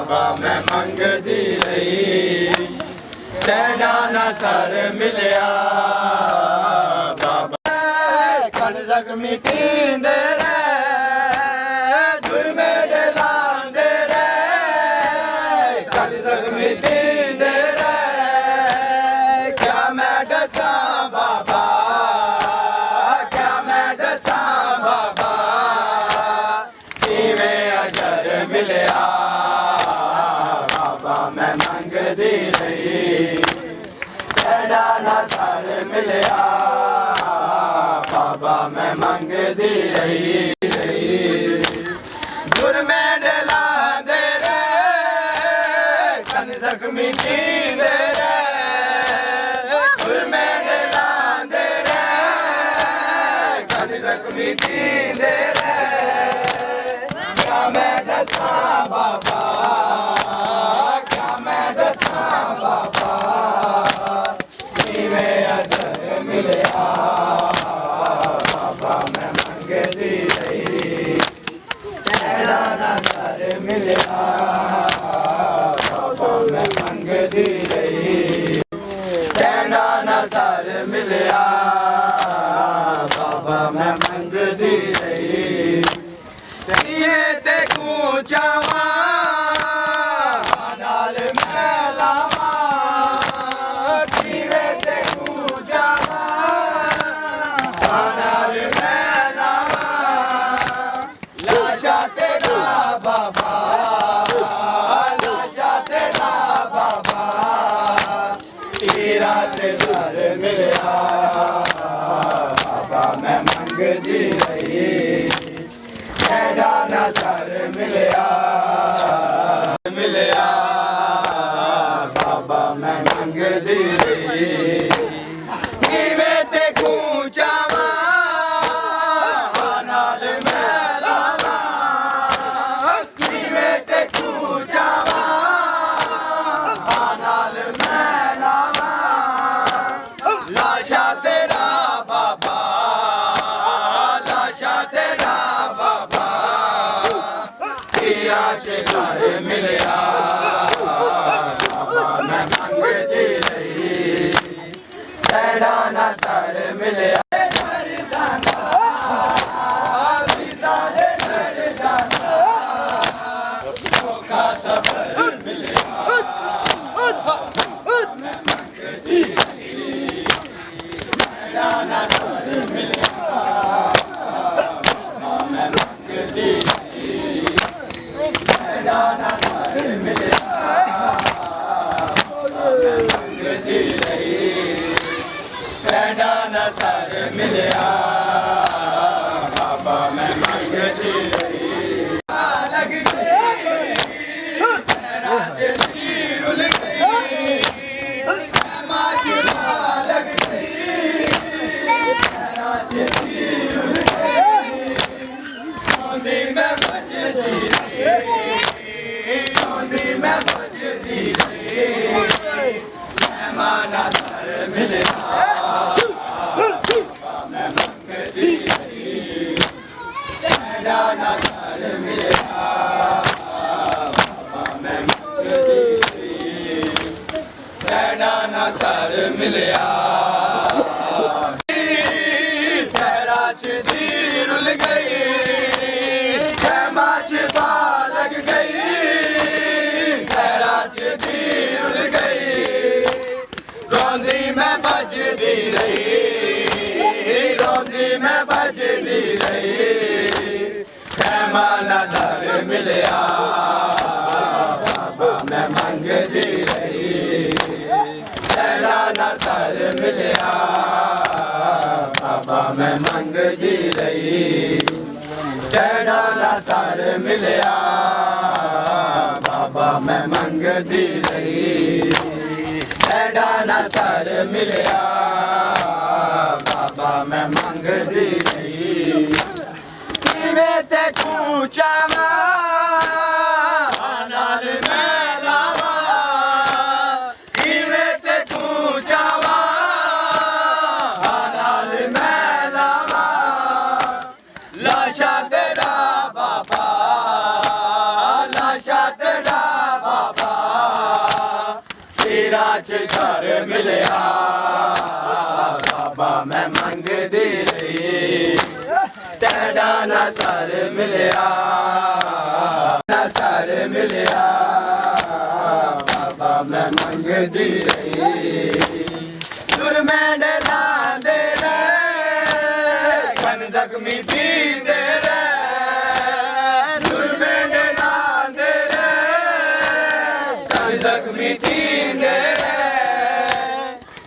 बाबा मैं मंगदी रही तेरा ना सर मिलिया बाबा कण जख्मी थींदे रे दुर मेरे लांदे रे कण जख्मी थींदे रे क्या मैं दसा बाबा क्या मैं दसा बाबा किवें अजर मिलिया बाबा मैं मंगदी रही तेरा ना सर मिलिया बाबा मैं मंगदी रही दुर में डलांदे रे कन जख्मी थींदे रे दुर में डलांदे रे कन जख्मी थींदे रे क्या मैं दसा बाबा क्या मैं दसा बाबा किवें अजर मिलिया बाबा मैं मंगदी रही तेरा ना सर मिलिया बाबा मैं मंगदी रही तेरा ना सर मिलिया बाबा मैं मंगदी रही ये ते कूचावा नाल मैलावा किवें ते कूचावा नाल मैलावा लाशा तेरा बाबा लाशा तेरा बाबा तेरा ते दर मिलिया बाबा मैं मंगदी रही तेरा ना सर मिलिया मिलिया बाबा मैं मंगदी रही किवें ते कूचावा नाल मैलावा किवें ते कूचावा नाल मैलावा लाशा तेरा बाबा लाशा तेरा बाबा किया घर मिलिया बाबा मैं मंगदी रही तेरा ना सर मिलिया सफर मिलिया मैं मंगदी रही तेरा ना सर मिलिया मैं मंगदी रही तेरा ना सर मिलिया मैं मंगदी रही तेरा ना सर मिलिया बाबा मैं मंगदी रही लग गई सहरा चली रुल गई माँ लग गई सहरा चली रुल गई रोंदी मैं बजदी रोंदी मैं बजदी मेहमाना सर मिलिया मैं मंगदी रही तेरा ना सर मिलिया मैं मंगदी रही तेरा ना सर मिलिया सहरा च दी रुल गई माच पा लग गई सहरा च दी रुल गई रोंदी मैं बजदी रही रोंदी मैं बजदी रही मेहमाना दर मिलिया बाबा मैं मंगदी रही तेरा ना सर मिलिया बाबा मैं मंगदी रही तेरा ना सर मिलिया बाबा मैं मंगदी रही तेरा ना सर मिलिया बाबा मैं मंगदी रही किवें ते कूचावा नाल मैलावा किवें ते कूचावा नाल मैलावा लाशा तेरा बाबा लाशा तेरा ਚ ਘਰ ਮਿਲਿਆ ਬਾਬਾ ਮੈਂ ਮੰਗਦੀ ਰਹੀ ਤੇਰਾ ਨਾ ਸਰ ਮਿਲਿਆ ਨਾ ਸਰ ਮਿਲਿਆ ਬਾਬਾ ਮੈਂ ਮੰਗਦੀ ਰਹੀ ਦੁਰਮੈਂਡ ਲਾਂਦੇ ਰਹਿ ਕਨ ਜ਼ਖਮੀ ਦੀਂਦੇ ਰਹਿ ਦੁਰਮੈਂਡ ਲਾਂਦੇ ਰਹਿ ਕਨ ਜ਼ਖਮੀ ਦੀਂਦੇ ਰਹਿ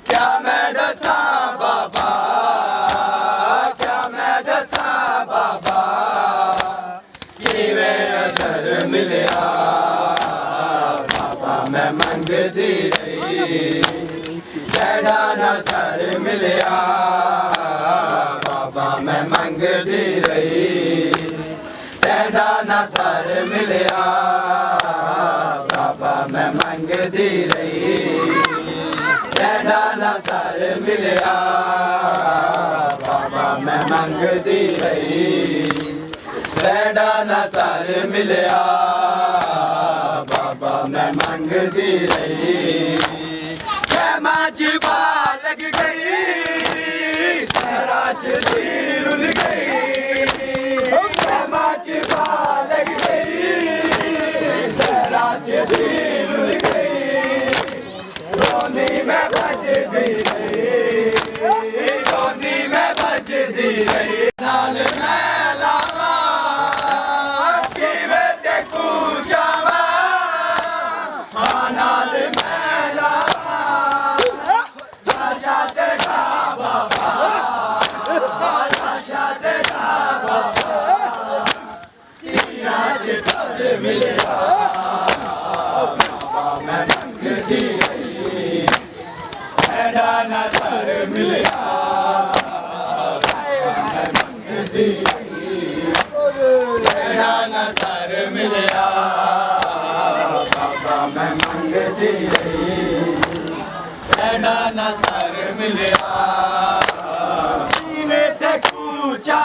ਕਿਆ ਮੈਂ ਦੱਸਾਂ ਬਾਬਾ ਕਿਆ ਮੈਂ ਦੱਸਾਂ ਬਾਬਾ ਕਿਵੇਂ ਅਜਰ ਮਿਲਿਆ ਬਾਬਾ ਮੈਂ ਮੰਗਦੀ ਰਹੀ ਤੇਰਾ ਨਾ ਸਰ ਮਿਲਿਆ ਬਾਬਾ ਮੈਂ ਮੰਗਦੀ ਰਹੀ ਤੇਰਾ ਨਾ ਸਰ ਮਿਲਿਆ ਬਾਬਾ ਮੈਂ ਮੰਗਦੀ ਰਹੀ ਤੇਰਾ ਨਾ ਸਰ ਮਿਲਿਆ ਬਾਬਾ ਮੈਂ ਮੰਗਦੀ ਰਹੀ ਤੇਰਾ ਨਾ ਸਰ ਮਿਲਿਆ ਬਾਬਾ ਮੈਂ ਮੰਗਦੀ ਰਹੀ ਮਾਚ ਪਾ ਲਗ ਗਈ ਸਰਾ ਚ ਦੀ ਰੁਲ ਗਈ ਮਾਚ ਪਾ ਲਗ ਗਈ ਸਰਾ ਚ ਦੀ ਰੁਲ ਗਈ ਰੋਨੀ ਮੈਂ ਭਜਦੀ ਰਹੀ ਰੋਨੀ ਮੈਂ ਭਜਦੀ ਰਹੀ ਨਾਲ ਮੈਂ ਲਾਵਾਂ ਕਿਵੇਂ ਤੇ ਕੂ ਜਾਵਾਂ ਨਾਲ ਮੈਂ ਲਾਵਾਂ ਮਿਲਿਆ ਬਾਬਾ ਮੈਂ ਮੰਗਦੀ ਰਹੀ ਤੇਰਾ ਨਾ ਸਰ ਮਿਲਿਆ ਮੈਂ ਮੰਗਦੀ ਰਹੀ ਤੇਰਾ ਨਾ ਸਰ ਮਿਲਿਆ ਬਾਬਾ ਮੈਂ ਮੰਗਦੀ ਰਹੀ ਤੇਰਾ ਨਾ ਸਰ ਮਿਲਿਆ ਕਿਵੇਂ ਤੇ ਕੂਚਾ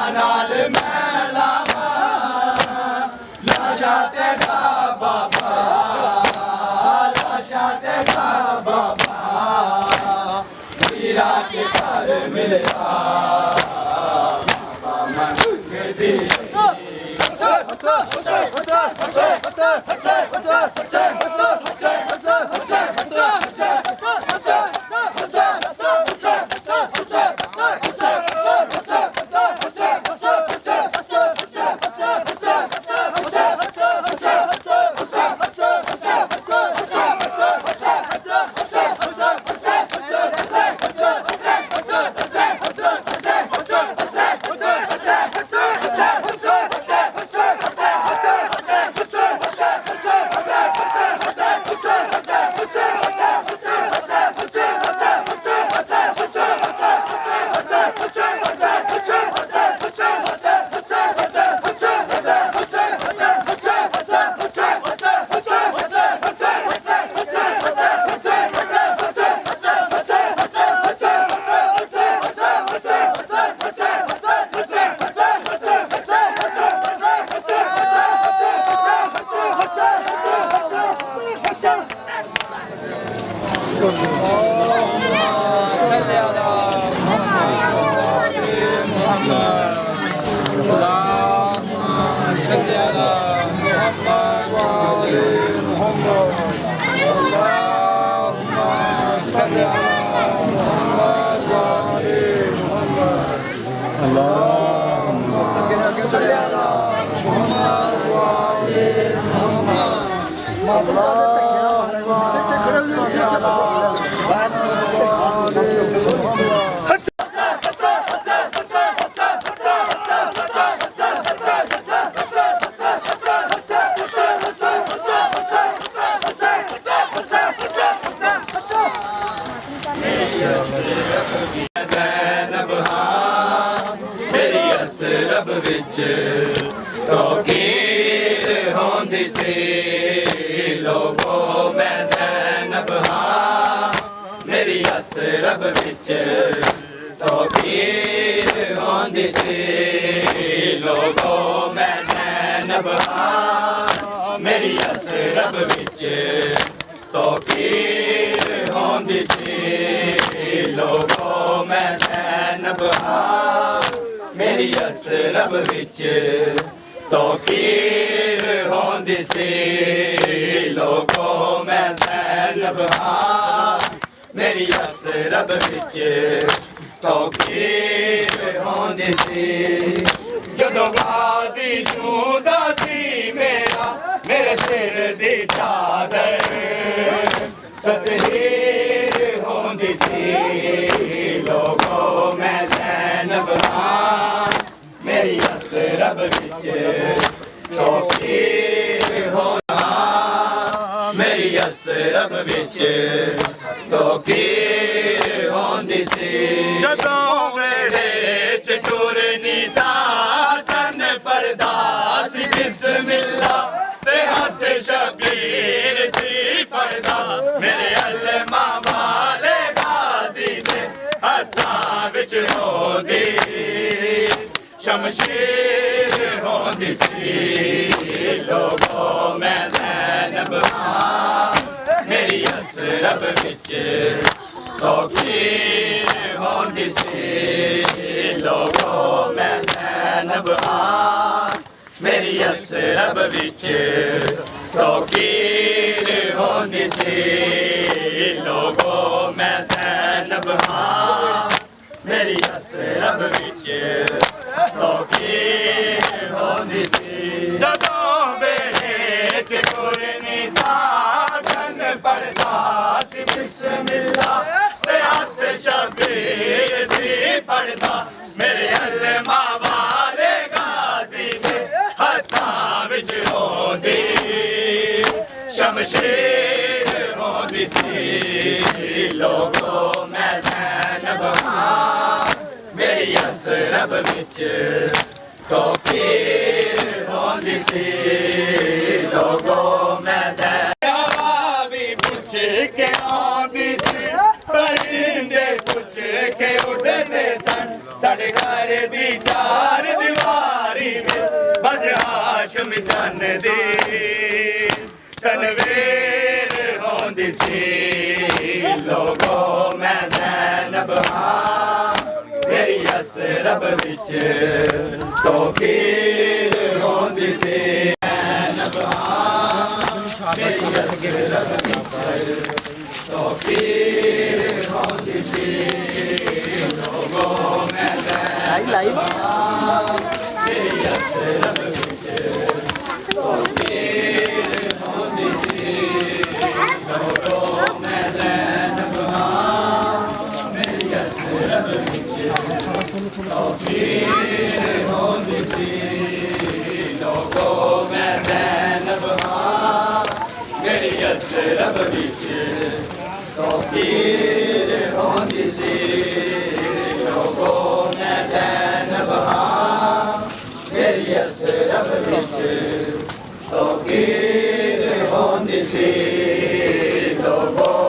ਨਾਲ ਨਾਲ ਮੈਂ ਲਾਵਾਂ ਲਾਸ਼ਾ ਤੇਰਾ ਬਾਬਾ ਲਾਸ਼ਾ ਤੇਰਾ ਬਾਬਾ ਵੀਰਾ ਚ ਘਰ ਮਿਲਿਆ ਬਾਬਾ ਮੈਂ ਮੰਗਦੀ ਰਬ ਵਿੱਚ ਤੋਕੀਰ ਹੁੰਦੀ ਸੀ ਲੋਗੋ ਮੈਂ ਜ਼ੈਨਬ ਹਾਂ ਮੇਰੀ ਅਸਰਬ ਵਿੱਚ ਤੋਕੀਰ ਹੁੰਦੀ ਸੀ ਨਬਹਾਰ ਮੇਰੀ ਅਸਰਬ ਵਿੱਚ ਤੌਕੀਰ ਹੋਂਦੀ ਸੀ ਲੋਗੋ ਮੈਂ ਜ਼ੈਨਬ ਹਾਂ ਮੇਰੀ ਅਸਰਬ ਵਿੱਚ ਤੌਕੀਰ ਹੋਂਦੀ ਸੀ ਲੋਗੋ ਮੈਂ ਜ਼ੈਨਬ ਹਾਂ ਮੇਰੀ ਅਸਰਬ ਵਿੱਚ ਤੌਕੀਰ ਹੋਂਦੀ ਸੀ ਜਦੋਂ ਗਾਜ਼ੀ ਜੂਦਾ ਸੀ ਮੇਰਾ ਮੇਰੇ ਸਿਰ ਦੀ ਚਾਦਰ ਤਤਹੀਰ ਹੋਂਦੀ ਸੀ ਲੋਗੋ ਮੈਂ ਜ਼ੈਨਬ ਹਾਂ ਮੇਰੀ ਅਸਰਬ ਵਿੱਚ ਤੌਕੀਰ ਹੋਣਾ ਮੇਰੀ ਅਸਰਬ ਵਿੱਚ ਤੌਕੀਰ ਹੋਂਦੀ ਸੀ ਜਦੋਂ ਵੇੜੇ ਚ ਟੁਰਨੀ ਸਾਸਨ ਪਰਦਾ ਸੀ ਬਿਸਮਿਲ੍ਲਾ ਤੇ ਹੱਥ ਸ਼ਬੀਰ ਸੀ ਪਰਦਾ ਮੇਰੇ ਅਲਮਾ ਵਾਲੇ ਗਾਜ਼ੀ ਦੇ ਹੱਥਾਂ ਵਿੱਚ ਹੋਂਦੀ ਸ਼ਮਸ਼ੀਰ ਹੋਂਦੀ ਸੀ ਲੋਗੋ ਮੈਂ ਜ਼ੈਨਬ ਹਾਂ ਮੇਰੀ ਅਸਰਬ ਵਿੱਚ ਤੌਕੀਰ ਹੋਂਦੀ ਸੀ ਲੋਗੋ ਮੈਂ ਜ਼ੈਨਬ ਹਾਂ ਮੇਰੀ ਅਸਰਬ ਵਿੱਚ ਤੌਕੀਰ ਹੋਂਦੀ ਸੀ ਲੋਗੋ ਮੈਂ ਜ਼ੈਨਬ ਹਾਂ ਮੇਰੀ ਅਸਰਬ ਵਿੱਚ ਤੌਕੀਰ ਹੋਂਦੀ ਸੀ ਜਦੋਂ ਵੇਲੇ ਚ ਕੁਰਨੀ ਸਾਜਨ ਪੜਦਾ ਸੀ ਬਿਸਮਿਲ੍ਲਾ ਤੇ ਹੱਥ ਸ਼ਬੀਰ ਸੀ ਪੜਦਾ ਮੇਰੇ ਅਲਮਾ ਵਾਲੇ ਗਾਜ਼ੀ ਦੇ ਹੱਥਾਂ ਵਿੱਚ ਹੋਂਦੀ ਸ਼ਮਸ਼ੀਰ ਹੋਂਦੀ ਸੀ ਲੋਗੋ ਮੈਂ ਜ਼ੈਨਬ ਹਾਂ ਮੇਰੀ ਅਸਰਬ ਵਿੱਚ ਤੌਕੀਰ ਹੋਂਦੀ ਸੀ ਲੋਗੋ ਮੈਂ ਜ਼ੈਨਬ ਵੀ ਪੁੱਛ ਕੇ ਆਉਂਦੀ ਸੀ ਪਰਿੰਦੇ ਪੁੱਛ ਕੇ ਉੱਡਦੇ ਸਨ ਸਾਡੇ ਘਰ ਦੀ ਚਾਰ ਦੀਵਾਰੀ ਵਿੱਚ ਬਸ ਹਾਸ਼ਮ ਜਨ ਦੀ ਤਨਵੀਰ ਹੋਂਦੀ ਸੀ ਲੋਗੋ ਮੈਂ ਜ਼ੈਨਬ ਹਾਂ ਮੇਰੀ ਅਸਰਬ ਵਿੱਚ ਤੌਕੀਰ ਹੋਂਦੀ ਸੀ ਜ਼ੈਨਬ ਹਾਂ ਮੇਰੀ ਅਸਰਬ ਵਿੱਚ ਤੌਕੀਰ ਹੋਂਦੀ ਸੀ ਲੋਗੋ ਮੈਂ ਜ਼ੈਨਬ ਹਾਂ ਮੇਰੀ ਅਸਰਬ ਵਿੱਚ ਤੌਕੀਰ ਹੋਂਦੀ ਸੀ ਲੋਗੋ ਮੈਂ ਜ਼ੈਨਬ ਹਾਂ ਮੇਰੀ ਅਸਰਬ ਵਿੱਚ ਤੌਕੀਰ ਹੋਂਦੀ ਸੀ ਲੋਗੋ ਮੈਂ ਜ਼ੈਨਬ ਹਾਂ ਮੇਰੀ ਅਸਰਬ ਵਿੱਚ ਤੌਕੀਰ ਹੋਂਦੀ ਸੀ ਲੋਗੋ ਮੈਂ ਜ਼ੈਨਬ ਹਾਂ ਮੇਰੀ ਅਸਰਬ ਵਿੱਚ ਤੌਕੀਰ ਹੋਂਦੀ ਸੀ ਲੋਗੋ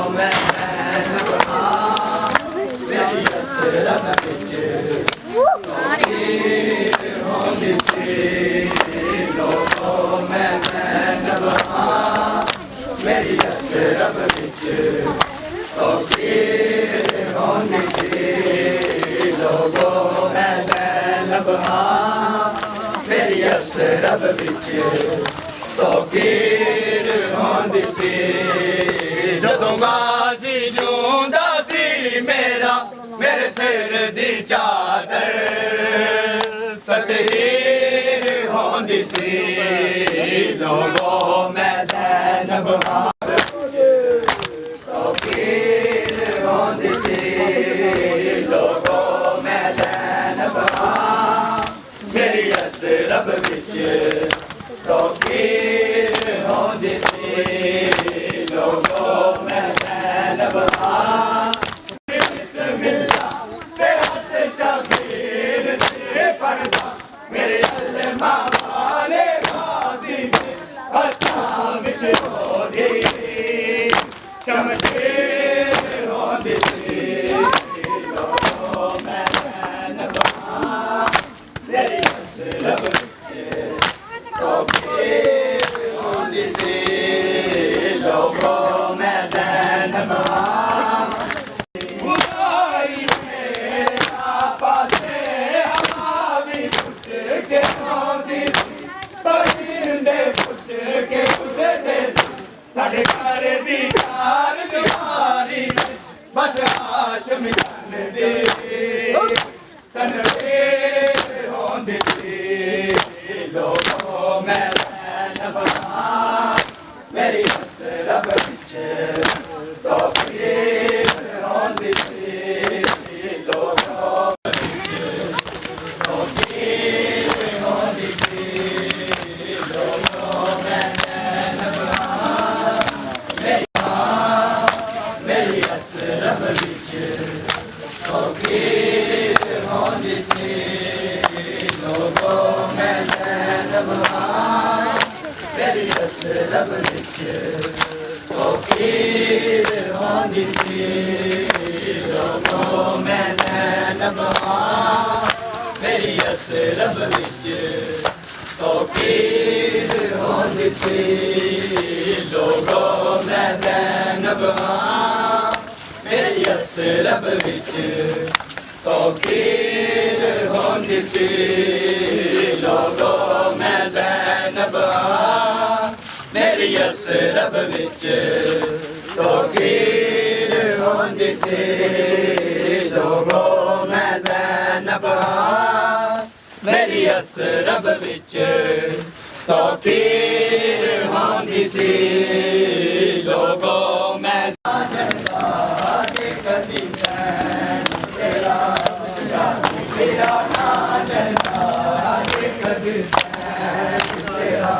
ਮੈਂ ਜ਼ੈਨਬ ਹਾਂ ਮੇਰੀ ਅਸਰਬ ਵਿੱਚ ਤੌਕੀਰ ਹੋਂਦੀ ਸੀ ਲੋਗੋ ਮੈਂ ਜ਼ੈਨਬ ਹਾਂ ਮੇਰੀ ਅਸਰਬ ਵਿੱਚ ਤੌਕੀਰ ਹੋਂਦੀ ਸੀ ਲੋਗੋ ਮੈਂ ਜ਼ੈਨਬ ਹਾਂ ਮੇਰੀ ਅਸਰਬ ਵਿੱਚ ਤੌਕੀਰ ਹੋਂਦੀ ਸੀ ਜਦੋਂ ਗਾਜ਼ੀ ਜੂੰਦਾ ਸੀ ਮੇਰਾ ਮੇਰੇ ਸਿਰ ਦੀ ਚਾਦਰ ਤਤਹੀਰ ਹੋਂਦੀ ਸੀ ਲੋਗੋ ਮੈਂ ਜ਼ੈਨਬ ਹਾਂ ਤੌਕੀਰ ਹੋਂਦੀ ਸੀ ਲੋਗੋ ਮੈਂ ਜ਼ੈਨਬ ਹਾਂ ਮੇਰੀ ਅਸਰਬ ਵਿੱਚ ਤੌਕੀਰ ਹੋਂਦੀ ਸੀ ਲੋਗੋ ਮੈਂ ਜ਼ੈਨਬ ਹਾਂ ਬਿਸਮਿਲ੍ਲਾ ਤੇ ਹੱਥ ਸ਼ਬੀਰ ਸੀ ਪੜਦਾ ਮੇਰੇ ਅਲਮਾ ਵਾਲੇ ਗਾਜ਼ੀ ਦੇ ਹੱਥਾਂ ਵਿੱਚ ਹੋਂਦੀ ਸ਼ਮਸ਼ੀਰ ਹੋਂਦੀ ਸੀ ਲੋਗੋ ਮੈਂ ਜ਼ੈਨਬ ਹਾਂ ਮੇਰੀ ਅਸਰਬ ਵਿੱਚ रब विच फकीर होंदी सी लोगों मैं ज़ैनब हां मेरी असरब विच फकीर होंदी सी लोगों मैं ज़ैनब हां मेरी असरब विच फकीर होंदी सी लोगों मैं ज़ैनब हां मेरी असरब विच फकीर होंदी सी लोगों मैं ज़ैनब हां मेरी असरब विच फकीर होंदी सी लोगों मैं कदी तेरा मेरा ना जलता कदी तेरा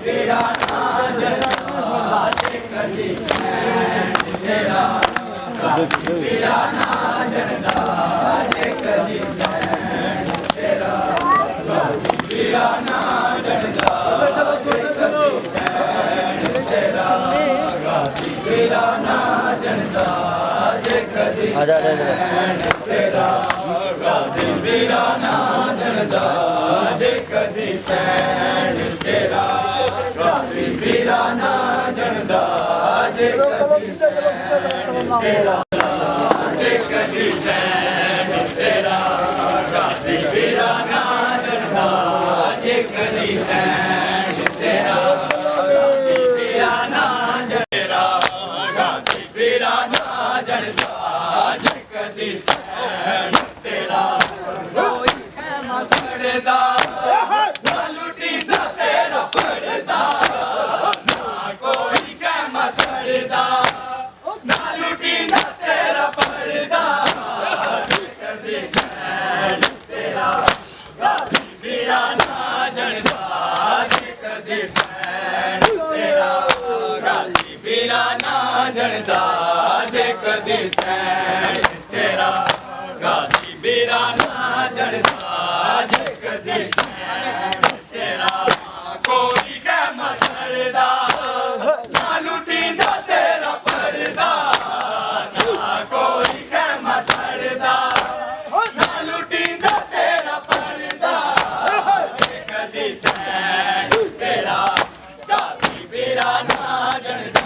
मेरा ना जलता कदी तेरा मेरा ना जलता कदी तेरा मेरा ना जलता तेरा मेरा ना जलता कदी तेरा मेरा ना जलता कदी सैन तेरा मेरा ना जलता कदी सैन तेरा कदी सैन तेरा मेरा ना जलता कदी सैन तेरा मेरा ना जलता मेरा ना जलता कदी सैन तेरा कोई कहमा सड़दा ना लुटीदा तेरा पड़दा ना कोई कहमा सड़दा ना लुटीदा तेरा पड़दा कदी सैन तेरा मेरा ना जलदा कदी सैन तेरा मेरा ना जलदा कदी सैन तेरा गाजी मेरा ना जलदा कदी सैन तेरा कोई कहमा सड़दा ना लुटीदा तेरा पड़दा ना कोई कहमा सड़दा ना लुटीदा तेरा पड़दा कदी सैन तेरा गाजी मेरा ना जलदा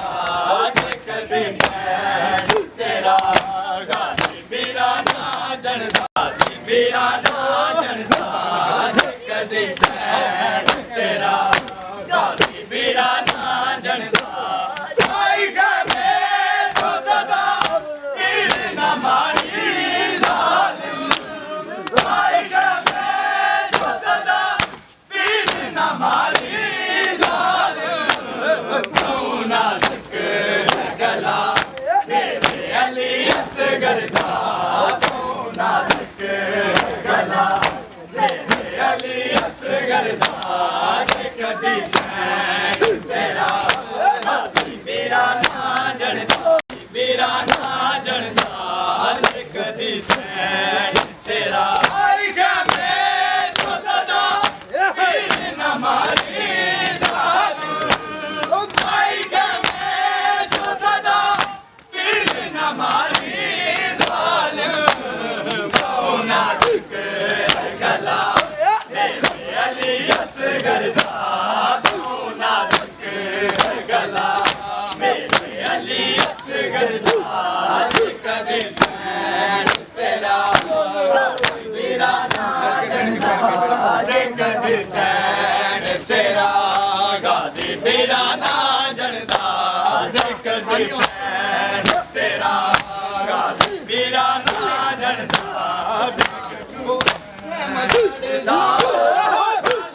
कदी सैन तेरा गाजी मेरा ना जलदा मेरा ना जलदा कदी सैन तेरा गाजी मेरा ना जलदा आई गए तो सदा पीर ना मारी जालिम आई गए तो सदा पीर ना मारी जालिम तू ना सक गला मेरे अली असगर दा तू ना सक गला मेरे अली असगर दा कदी सैन तेरा मेरा ना जलदा मेरा ना जलदा कदी सैन तेरा आई गए तो सदा पीर ना मारी जालिम आई गए तो सदा पीर ना मारी जालिम ना सक गला मेरे अली असगर दा तू ना सक गला मेरे अली असगर दा कदी सैन तेरा मेरा ना जलदा कदी सैन तेरा गाजी मेरा ना जलदा कदी सैन तेरा गाजी मेरा ना जलदा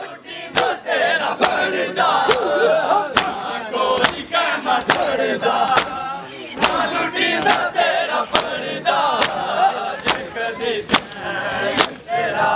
लुटीदा तेरा पड़दा ना कोई कहमा सड़दा ना लुटीदा तेरा पड़दा कदी सैन तेरा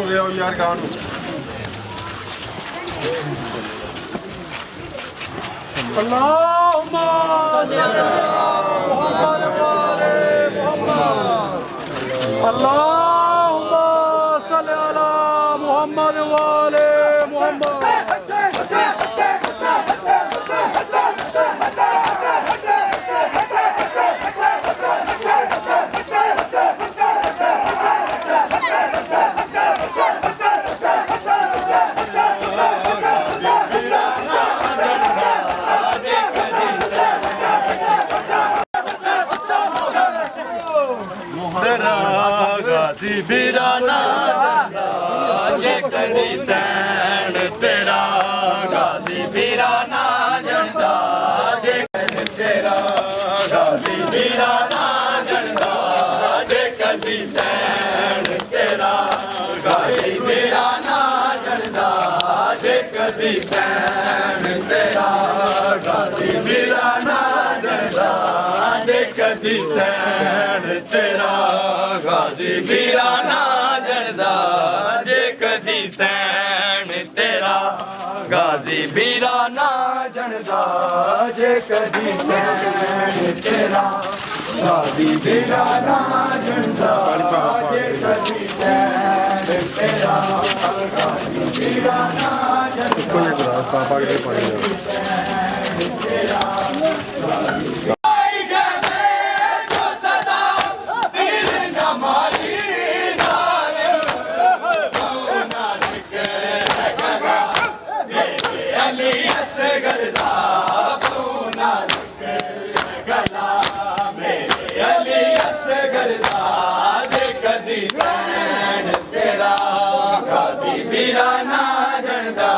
ले आओ यार गाँव अल्लाहुम्मा सल्ली अला मुहम्मद व आले मुहम्मद अल्लाहुम्मा सल्ली अला मुहम्मद व आले मुहम्मद गाजी बीराना जे कदी सैन तेरा गाजी बीराना झंडा जे तेरा गाजी बीराना झंडा जे कदी सैन तेरा गाजी बीराना झंडा जे कदी सैन तेरा गाजी बीराना झंडा जे कदी सैन तेरा गाजी बीराना झंडा जे कदी सैन तेरा गाजी बीराना झंडा जे कदी सैन तेरा गाजी बीराना झंडा जे कदी सैन तेरा गाजी बीराना झंडा पापा के पड़े बीराना झंडा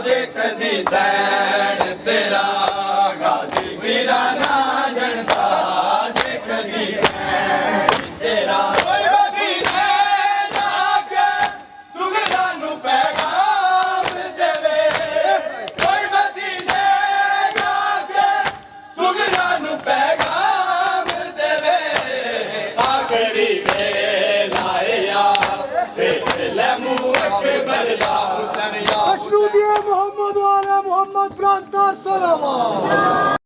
जे कदी सैन तेरा गाजी बीराना झंडा जे कदी सैन तेरा कोई मदीने जाके सुगरा नू पैगाम देवे कोई मदीने जाके सुगरा नू पैगाम देवे आखिरी वेला आया मोहम्मद वाला मोहम्मद प्रांता